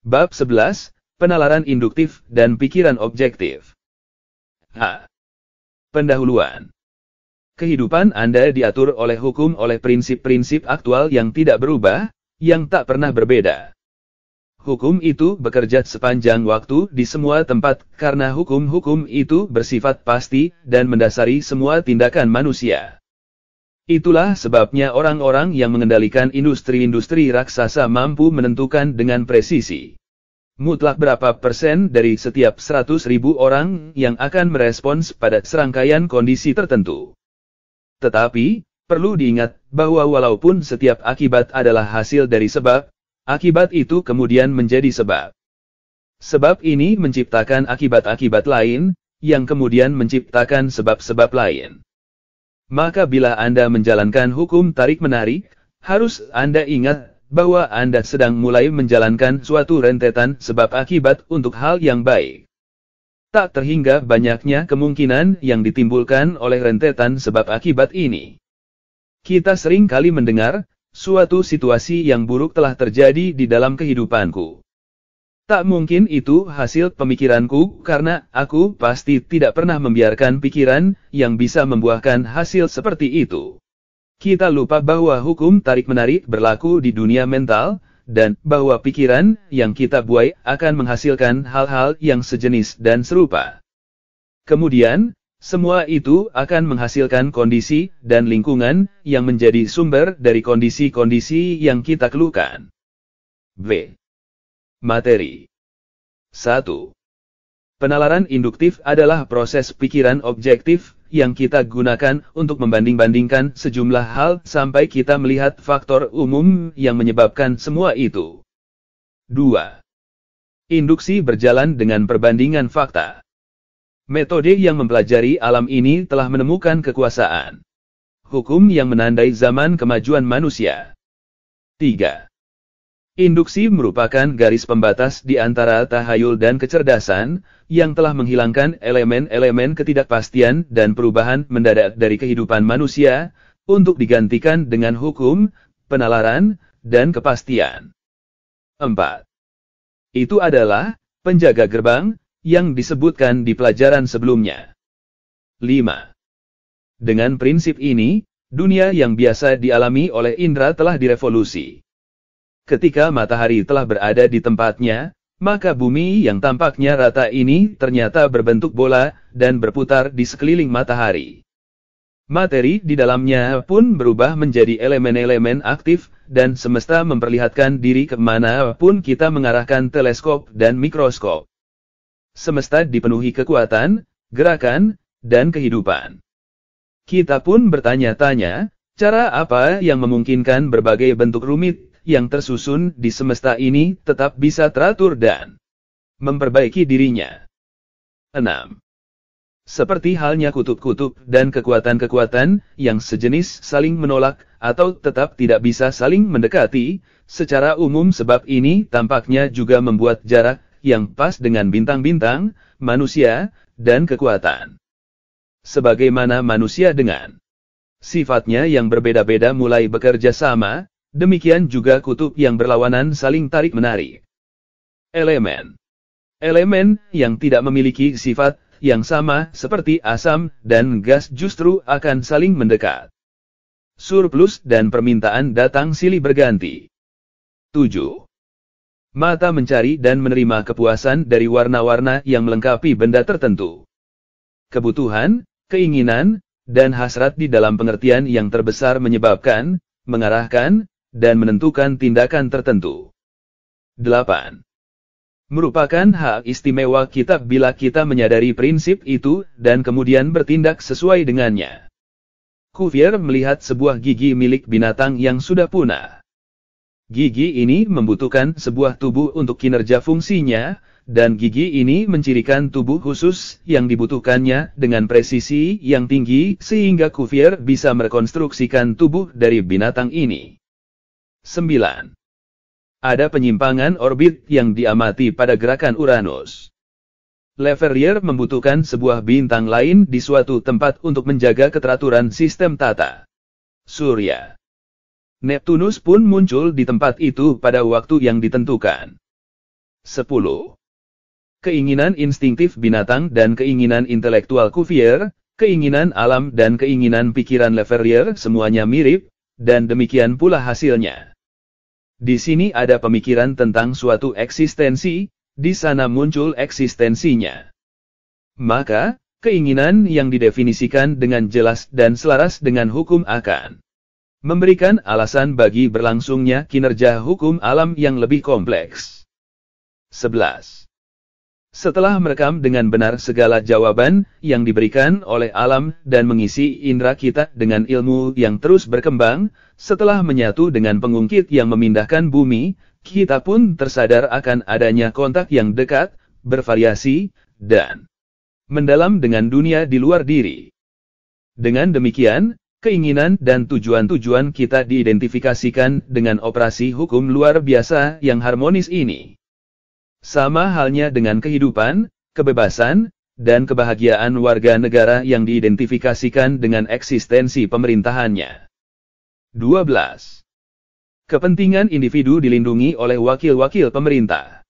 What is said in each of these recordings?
Bab 11, Penalaran Induktif dan Pikiran Objektif. H. Pendahuluan. Kehidupan Anda diatur oleh hukum oleh prinsip-prinsip aktual yang tidak berubah, yang tak pernah berbeda. Hukum itu bekerja sepanjang waktu di semua tempat karena hukum-hukum itu bersifat pasti dan mendasari semua tindakan manusia. Itulah sebabnya orang-orang yang mengendalikan industri-industri raksasa mampu menentukan dengan presisi mutlak berapa persen dari setiap 100.000 orang yang akan merespons pada serangkaian kondisi tertentu. Tetapi, perlu diingat bahwa walaupun setiap akibat adalah hasil dari sebab, akibat itu kemudian menjadi sebab. Sebab ini menciptakan akibat-akibat lain, yang kemudian menciptakan sebab-sebab lain. Maka bila Anda menjalankan hukum tarik-menarik, harus Anda ingat bahwa Anda sedang mulai menjalankan suatu rentetan sebab-akibat untuk hal yang baik. Tak terhingga banyaknya kemungkinan yang ditimbulkan oleh rentetan sebab-akibat ini. Kita sering kali mendengar, suatu situasi yang buruk telah terjadi di dalam kehidupanku. Tak mungkin itu hasil pemikiranku karena aku pasti tidak pernah membiarkan pikiran yang bisa membuahkan hasil seperti itu. Kita lupa bahwa hukum tarik-menarik berlaku di dunia mental, dan bahwa pikiran yang kita buai akan menghasilkan hal-hal yang sejenis dan serupa. Kemudian, semua itu akan menghasilkan kondisi dan lingkungan yang menjadi sumber dari kondisi-kondisi yang kita keluhkan. B. Materi. 1. Penalaran induktif adalah proses pikiran objektif yang kita gunakan untuk membanding-bandingkan sejumlah hal sampai kita melihat faktor umum yang menyebabkan semua itu. 2. Induksi berjalan dengan perbandingan fakta. Metode yang mempelajari alam ini telah menemukan kekuasaan hukum yang menandai zaman kemajuan manusia. 3. Induksi merupakan garis pembatas di antara tahayul dan kecerdasan, yang telah menghilangkan elemen-elemen ketidakpastian dan perubahan mendadak dari kehidupan manusia, untuk digantikan dengan hukum, penalaran, dan kepastian. 4. Itu adalah penjaga gerbang, yang disebutkan di pelajaran sebelumnya. 5. Dengan prinsip ini, dunia yang biasa dialami oleh indera telah direvolusi. Ketika matahari telah berada di tempatnya, maka bumi yang tampaknya rata ini ternyata berbentuk bola dan berputar di sekeliling matahari. Materi di dalamnya pun berubah menjadi elemen-elemen aktif, dan semesta memperlihatkan diri kemana pun kita mengarahkan teleskop dan mikroskop. Semesta dipenuhi kekuatan, gerakan, dan kehidupan. Kita pun bertanya-tanya, cara apa yang memungkinkan berbagai bentuk rumit yang tersusun di semesta ini tetap bisa teratur dan memperbaiki dirinya. 6. Seperti halnya kutub-kutub dan kekuatan-kekuatan yang sejenis saling menolak atau tetap tidak bisa saling mendekati, secara umum sebab ini tampaknya juga membuat jarak yang pas dengan bintang-bintang, manusia, dan kekuatan. Sebagaimana manusia dengan sifatnya yang berbeda-beda mulai bekerja sama, demikian juga kutub yang berlawanan saling tarik-menarik. Elemen yang tidak memiliki sifat yang sama seperti asam dan gas justru akan saling mendekat. Surplus dan permintaan datang silih berganti. 7. Mata mencari dan menerima kepuasan dari warna-warna yang melengkapi benda tertentu. Kebutuhan, keinginan, dan hasrat di dalam pengertian yang terbesar menyebabkan, mengarahkan, dan menentukan tindakan tertentu. 8. Merupakan hak istimewa kita bila kita menyadari prinsip itu dan kemudian bertindak sesuai dengannya. Cuvier melihat sebuah gigi milik binatang yang sudah punah. Gigi ini membutuhkan sebuah tubuh untuk kinerja fungsinya, dan gigi ini mencirikan tubuh khusus yang dibutuhkannya dengan presisi yang tinggi sehingga Cuvier bisa merekonstruksikan tubuh dari binatang ini. 9. Ada penyimpangan orbit yang diamati pada gerakan Uranus. Le Verrier membutuhkan sebuah bintang lain di suatu tempat untuk menjaga keteraturan sistem tata surya. Neptunus pun muncul di tempat itu pada waktu yang ditentukan. 10. Keinginan instingtif binatang dan keinginan intelektual Cuvier, keinginan alam dan keinginan pikiran Leverrier semuanya mirip, dan demikian pula hasilnya. Di sini ada pemikiran tentang suatu eksistensi, di sana muncul eksistensinya. Maka, keinginan yang didefinisikan dengan jelas dan selaras dengan hukum akan memberikan alasan bagi berlangsungnya kinerja hukum alam yang lebih kompleks. 11. Setelah merekam dengan benar segala jawaban yang diberikan oleh alam dan mengisi indera kita dengan ilmu yang terus berkembang, setelah menyatu dengan pengungkit yang memindahkan bumi, kita pun tersadar akan adanya kontak yang dekat, bervariasi, dan mendalam dengan dunia di luar diri. Dengan demikian, keinginan dan tujuan-tujuan kita diidentifikasikan dengan operasi hukum luar biasa yang harmonis ini. Sama halnya dengan kehidupan, kebebasan, dan kebahagiaan warga negara yang diidentifikasikan dengan eksistensi pemerintahannya. 12. Kepentingan individu dilindungi oleh wakil-wakil pemerintah.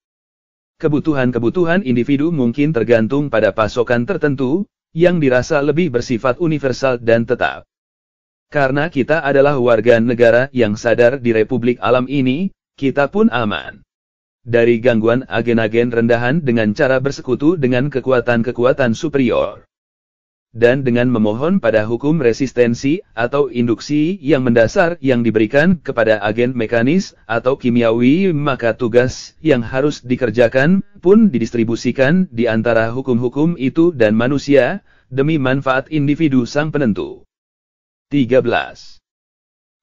Kebutuhan-kebutuhan individu mungkin tergantung pada pasokan tertentu, yang dirasa lebih bersifat universal dan tetap. Karena kita adalah warga negara yang sadar di Republik Alam ini, kita pun aman dari gangguan agen-agen rendahan dengan cara bersekutu dengan kekuatan-kekuatan superior. Dan dengan memohon pada hukum resistensi atau induksi yang mendasar yang diberikan kepada agen mekanis atau kimiawi, maka tugas yang harus dikerjakan pun didistribusikan di antara hukum-hukum itu dan manusia, demi manfaat individu sang penentu. 13.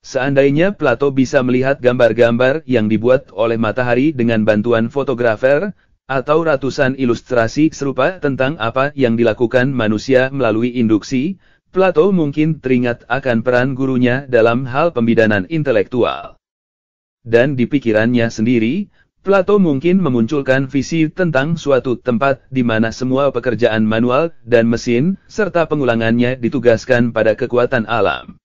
Seandainya Plato bisa melihat gambar-gambar yang dibuat oleh matahari dengan bantuan fotografer, atau ratusan ilustrasi serupa tentang apa yang dilakukan manusia melalui induksi, Plato mungkin teringat akan peran gurunya dalam hal pembidanan intelektual. Dan di pikirannya sendiri, Plato mungkin memunculkan visi tentang suatu tempat di mana semua pekerjaan manual dan mesin, serta pengulangannya ditugaskan pada kekuatan alam.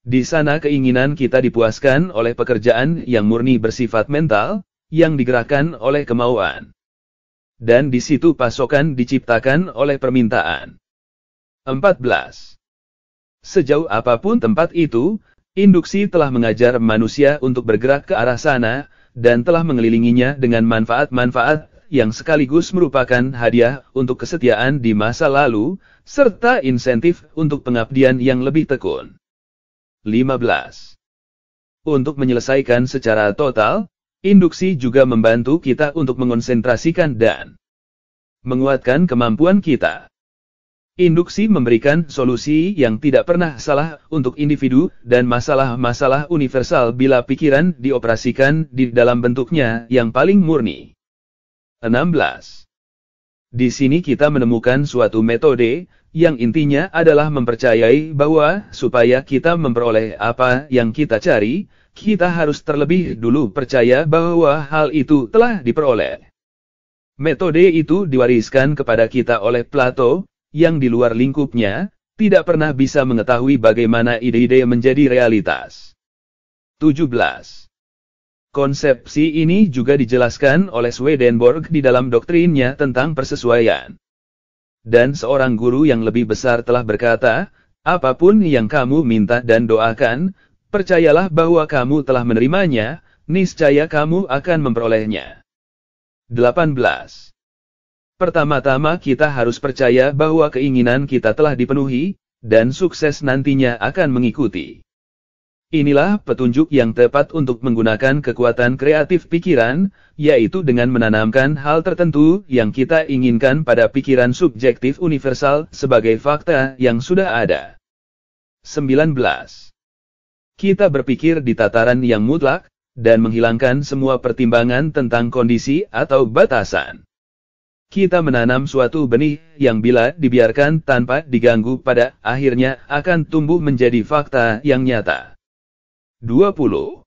Di sana keinginan kita dipuaskan oleh pekerjaan yang murni bersifat mental, yang digerakkan oleh kemauan. Dan di situ pasokan diciptakan oleh permintaan. 14. Sejauh apapun tempat itu, induksi telah mengajar manusia untuk bergerak ke arah sana, dan telah mengelilinginya dengan manfaat-manfaat yang sekaligus merupakan hadiah untuk kesetiaan di masa lalu, serta insentif untuk pengabdian yang lebih tekun. 15. Untuk menyelesaikan secara total, induksi juga membantu kita untuk mengonsentrasikan dan menguatkan kemampuan kita. Induksi memberikan solusi yang tidak pernah salah untuk individu dan masalah-masalah universal bila pikiran dioperasikan di dalam bentuknya yang paling murni. 16. Di sini kita menemukan suatu metode, yang intinya adalah mempercayai bahwa supaya kita memperoleh apa yang kita cari, kita harus terlebih dulu percaya bahwa hal itu telah diperoleh. Metode itu diwariskan kepada kita oleh Plato, yang di luar lingkupnya, tidak pernah bisa mengetahui bagaimana ide-ide menjadi realitas. 17. Konsepsi ini juga dijelaskan oleh Swedenborg di dalam doktrinnya tentang persesuaian. Dan seorang guru yang lebih besar telah berkata, apapun yang kamu minta dan doakan, percayalah bahwa kamu telah menerimanya, niscaya kamu akan memperolehnya. 18. Pertama-tama kita harus percaya bahwa keinginan kita telah dipenuhi, dan sukses nantinya akan mengikuti. Inilah petunjuk yang tepat untuk menggunakan kekuatan kreatif pikiran, yaitu dengan menanamkan hal tertentu yang kita inginkan pada pikiran subjektif universal sebagai fakta yang sudah ada. 19. Kita berpikir di tataran yang mutlak, dan menghilangkan semua pertimbangan tentang kondisi atau batasan. Kita menanam suatu benih yang bila dibiarkan tanpa diganggu pada akhirnya akan tumbuh menjadi fakta yang nyata. 20.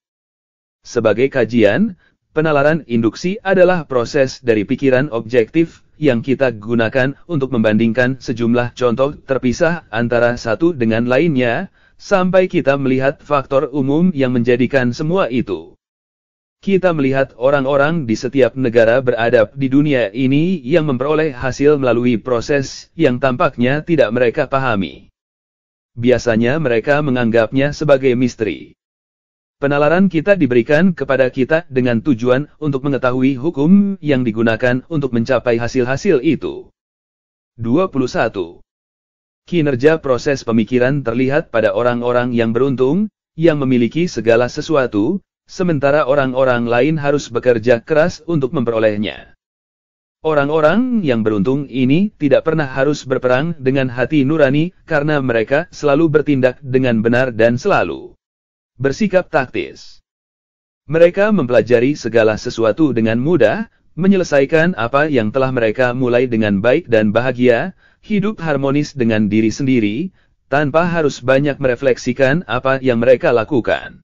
Sebagai kajian, penalaran induksi adalah proses dari pikiran objektif yang kita gunakan untuk membandingkan sejumlah contoh terpisah antara satu dengan lainnya, sampai kita melihat faktor umum yang menjadikan semua itu Kita melihat orang-orang di setiap negara beradab di dunia ini yang memperoleh hasil melalui proses yang tampaknya tidak mereka pahami. Biasanya mereka menganggapnya sebagai misteri. Penalaran kita diberikan kepada kita dengan tujuan untuk mengetahui hukum yang digunakan untuk mencapai hasil-hasil itu. 21. Kinerja proses pemikiran terlihat pada orang-orang yang beruntung, yang memiliki segala sesuatu, sementara orang-orang lain harus bekerja keras untuk memperolehnya. Orang-orang yang beruntung ini tidak pernah harus berperang dengan hati nurani karena mereka selalu bertindak dengan benar dan selalu bersikap taktis. Mereka mempelajari segala sesuatu dengan mudah, menyelesaikan apa yang telah mereka mulai dengan baik dan bahagia, hidup harmonis dengan diri sendiri, tanpa harus banyak merefleksikan apa yang mereka lakukan.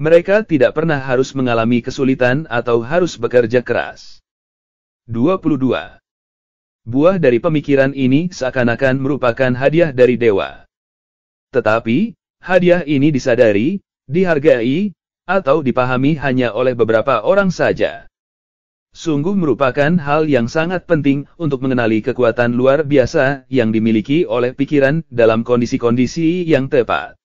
Mereka tidak pernah harus mengalami kesulitan atau harus bekerja keras. 22. Buah dari pemikiran ini seakan-akan merupakan hadiah dari dewa. Tetapi, hadiah ini disadari, dihargai, atau dipahami hanya oleh beberapa orang saja. Sungguh merupakan hal yang sangat penting untuk mengenali kekuatan luar biasa yang dimiliki oleh pikiran dalam kondisi-kondisi yang tepat.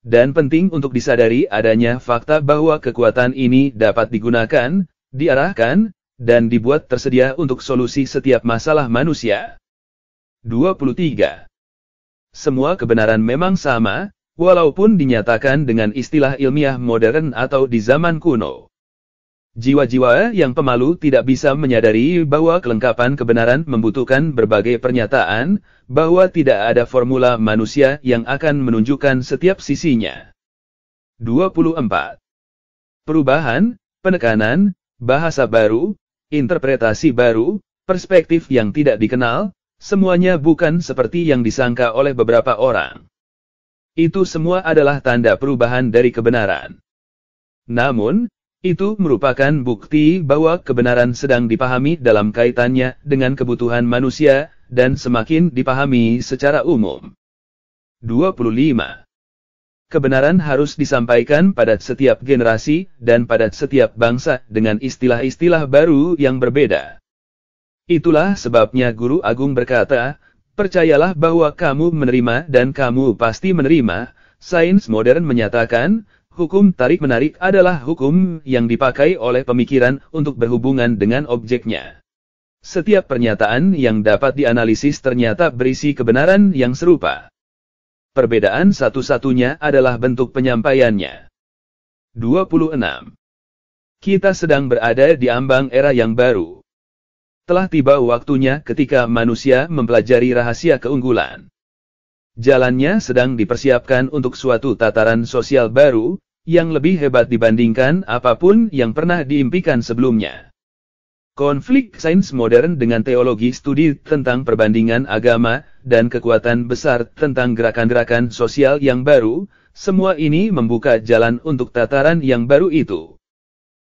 Dan penting untuk disadari adanya fakta bahwa kekuatan ini dapat digunakan, diarahkan, dan dibuat tersedia untuk solusi setiap masalah manusia. 23. Semua kebenaran memang sama, walaupun dinyatakan dengan istilah ilmiah modern atau di zaman kuno. Jiwa-jiwa yang pemalu tidak bisa menyadari bahwa kelengkapan kebenaran membutuhkan berbagai pernyataan, bahwa tidak ada formula manusia yang akan menunjukkan setiap sisinya. 24. Perubahan, penekanan, bahasa baru, interpretasi baru, perspektif yang tidak dikenal, semuanya bukan seperti yang disangka oleh beberapa orang. Itu semua adalah tanda perubahan dari kebenaran. Namun, itu merupakan bukti bahwa kebenaran sedang dipahami dalam kaitannya dengan kebutuhan manusia, dan semakin dipahami secara umum. 25. Kebenaran harus disampaikan pada setiap generasi, dan pada setiap bangsa dengan istilah-istilah baru yang berbeda. Itulah sebabnya Guru Agung berkata, percayalah bahwa kamu menerima dan kamu pasti menerima. Sains modern menyatakan, hukum tarik-menarik adalah hukum yang dipakai oleh pemikiran untuk berhubungan dengan objeknya. Setiap pernyataan yang dapat dianalisis ternyata berisi kebenaran yang serupa. Perbedaan satu-satunya adalah bentuk penyampaiannya. 26. Kita sedang berada di ambang era yang baru. Telah tiba waktunya ketika manusia mempelajari rahasia keunggulan. Jalannya sedang dipersiapkan untuk suatu tataran sosial baru, yang lebih hebat dibandingkan apapun yang pernah diimpikan sebelumnya. Konflik sains modern dengan teologi studi tentang perbandingan agama, dan kekuatan besar tentang gerakan-gerakan sosial yang baru, semua ini membuka jalan untuk tataran yang baru itu.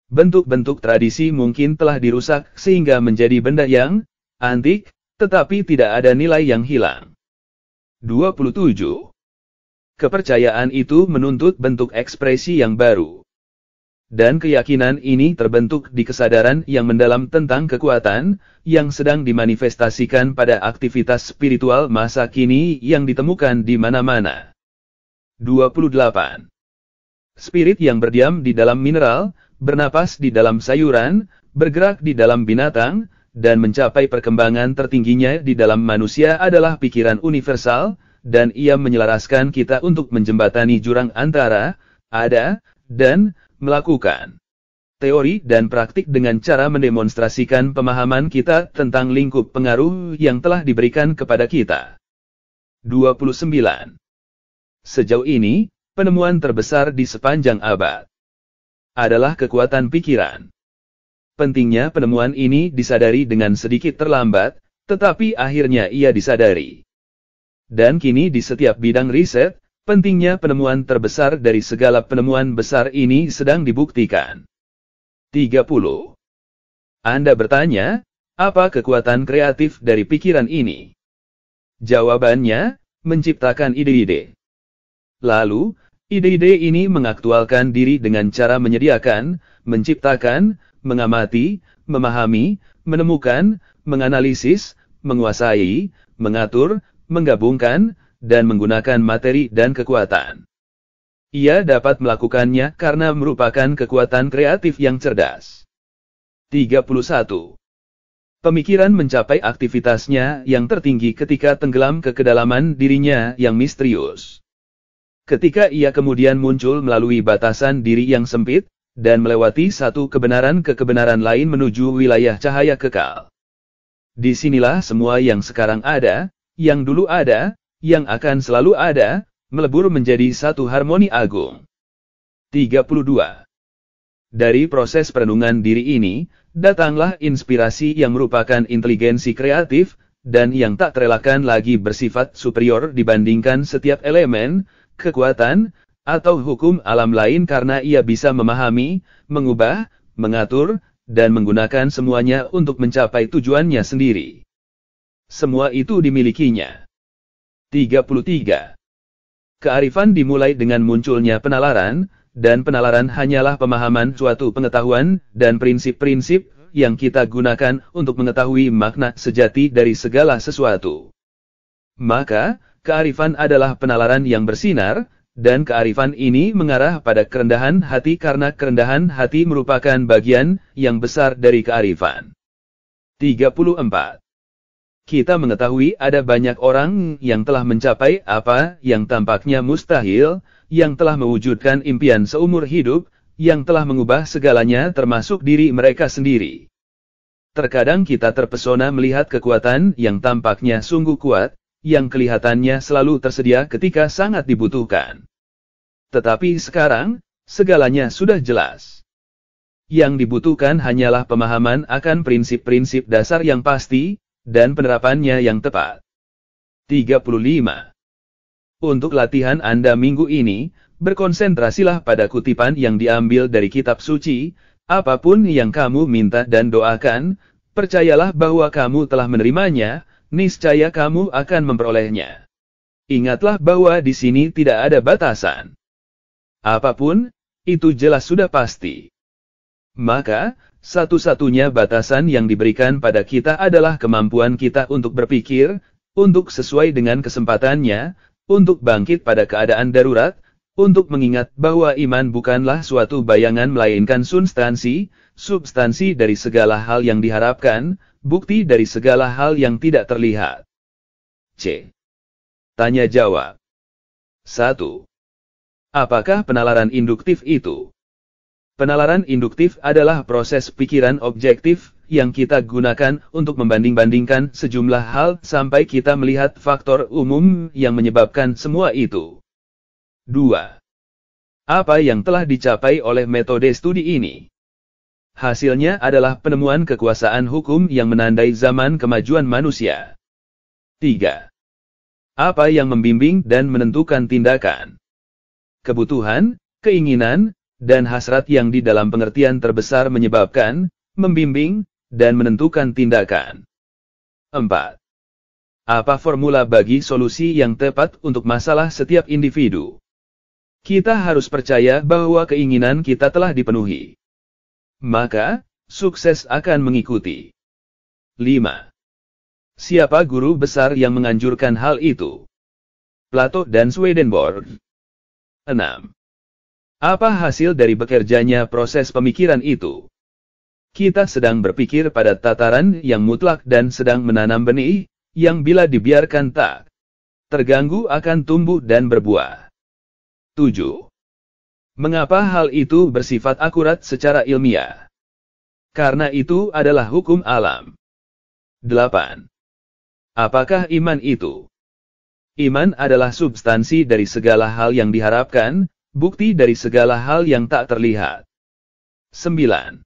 Bentuk-bentuk tradisi mungkin telah dirusak sehingga menjadi benda yang antik, tetapi tidak ada nilai yang hilang. 27. Kepercayaan itu menuntut bentuk ekspresi yang baru. Dan keyakinan ini terbentuk di kesadaran yang mendalam tentang kekuatan, yang sedang dimanifestasikan pada aktivitas spiritual masa kini yang ditemukan di mana-mana. 28. Spirit yang berdiam di dalam mineral, bernapas di dalam sayuran, bergerak di dalam binatang, dan mencapai perkembangan tertingginya di dalam manusia adalah pikiran universal, dan ia menyelaraskan kita untuk menjembatani jurang antara ada dan melakukan teori dan praktik dengan cara mendemonstrasikan pemahaman kita tentang lingkup pengaruh yang telah diberikan kepada kita. 29. Sejauh ini, penemuan terbesar di sepanjang abad adalah kekuatan pikiran. Pentingnya penemuan ini disadari dengan sedikit terlambat, tetapi akhirnya ia disadari. Dan kini di setiap bidang riset, pentingnya penemuan terbesar dari segala penemuan besar ini sedang dibuktikan. 30. Anda bertanya, apa kekuatan kreatif dari pikiran ini? Jawabannya, menciptakan ide-ide. Lalu, Ide-ide ini mengaktualkan diri dengan cara menyediakan, menciptakan, mengamati, memahami, menemukan, menganalisis, menguasai, mengatur, menggabungkan, dan menggunakan materi dan kekuatan. Ia dapat melakukannya karena merupakan kekuatan kreatif yang cerdas. 31. Pemikiran mencapai aktivitasnya yang tertinggi ketika tenggelam ke kedalaman dirinya yang misterius. Ketika ia kemudian muncul melalui batasan diri yang sempit, dan melewati satu kebenaran ke kebenaran lain menuju wilayah cahaya kekal. Disinilah semua yang sekarang ada, yang dulu ada, yang akan selalu ada, melebur menjadi satu harmoni agung. 32. Dari proses perenungan diri ini, datanglah inspirasi yang merupakan inteligensi kreatif, dan yang tak terelakkan lagi bersifat superior dibandingkan setiap elemen, kekuatan, atau hukum alam lain karena ia bisa memahami, mengubah, mengatur, dan menggunakan semuanya untuk mencapai tujuannya sendiri. Semua itu dimilikinya. 33. Kearifan dimulai dengan munculnya penalaran, dan penalaran hanyalah pemahaman suatu pengetahuan dan prinsip-prinsip yang kita gunakan untuk mengetahui makna sejati dari segala sesuatu. Maka, kearifan adalah penalaran yang bersinar, dan kearifan ini mengarah pada kerendahan hati karena kerendahan hati merupakan bagian yang besar dari kearifan. 34. Kita mengetahui ada banyak orang yang telah mencapai apa yang tampaknya mustahil, yang telah mewujudkan impian seumur hidup, yang telah mengubah segalanya termasuk diri mereka sendiri. Terkadang kita terpesona melihat kekuatan yang tampaknya sungguh kuat, yang kelihatannya selalu tersedia ketika sangat dibutuhkan. Tetapi sekarang, segalanya sudah jelas. Yang dibutuhkan hanyalah pemahaman akan prinsip-prinsip dasar yang pasti, dan penerapannya yang tepat. 35. Untuk latihan Anda minggu ini, berkonsentrasilah pada kutipan yang diambil dari kitab suci, apapun yang kamu minta dan doakan, percayalah bahwa kamu telah menerimanya, niscaya kamu akan memperolehnya. Ingatlah bahwa di sini tidak ada batasan. Apapun, itu jelas sudah pasti. Maka, satu-satunya batasan yang diberikan pada kita adalah kemampuan kita untuk berpikir, untuk sesuai dengan kesempatannya, untuk bangkit pada keadaan darurat, untuk mengingat bahwa iman bukanlah suatu bayangan melainkan substansi dari segala hal yang diharapkan, bukti dari segala hal yang tidak terlihat. C. Tanya jawab. 1. Apakah penalaran induktif itu? Penalaran induktif adalah proses pikiran objektif yang kita gunakan untuk membanding-bandingkan sejumlah hal sampai kita melihat faktor umum yang menyebabkan semua itu. 2. Apa yang telah dicapai oleh metode studi ini? Hasilnya adalah penemuan kekuasaan hukum yang menandai zaman kemajuan manusia. 3. Apa yang membimbing dan menentukan tindakan? Kebutuhan, keinginan, dan hasrat yang di dalam pengertian terbesar menyebabkan, membimbing, dan menentukan tindakan. 4. Apa formula bagi solusi yang tepat untuk masalah setiap individu? Kita harus percaya bahwa keinginan kita telah dipenuhi. Maka, sukses akan mengikuti. 5. Siapa guru besar yang menganjurkan hal itu? Plato dan Swedenborg. 6. Apa hasil dari bekerjanya proses pemikiran itu? Kita sedang berpikir pada tataran yang mutlak dan sedang menanam benih, yang bila dibiarkan tak terganggu akan tumbuh dan berbuah. 7. Mengapa hal itu bersifat akurat secara ilmiah? Karena itu adalah hukum alam. 8. Apakah iman itu? Iman adalah substansi dari segala hal yang diharapkan, bukti dari segala hal yang tak terlihat. 9.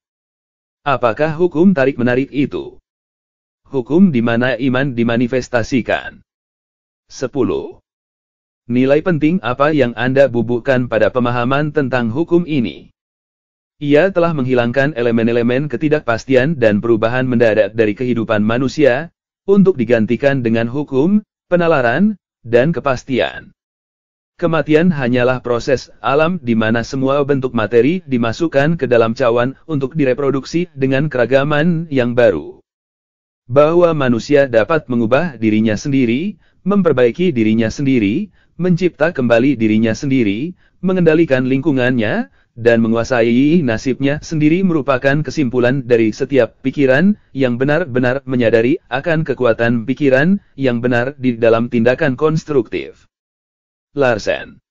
Apakah hukum tarik-menarik itu? Hukum di mana iman dimanifestasikan. 10. Nilai penting apa yang Anda bubuhkan pada pemahaman tentang hukum ini? Ia telah menghilangkan elemen-elemen ketidakpastian dan perubahan mendadak dari kehidupan manusia, untuk digantikan dengan hukum, penalaran, dan kepastian. Kematian hanyalah proses alam di mana semua bentuk materi dimasukkan ke dalam cawan untuk direproduksi dengan keragaman yang baru. Bahwa manusia dapat mengubah dirinya sendiri, memperbaiki dirinya sendiri, mencipta kembali dirinya sendiri, mengendalikan lingkungannya, dan menguasai nasibnya sendiri merupakan kesimpulan dari setiap pikiran yang benar-benar menyadari akan kekuatan pikiran yang benar di dalam tindakan konstruktif. Larsen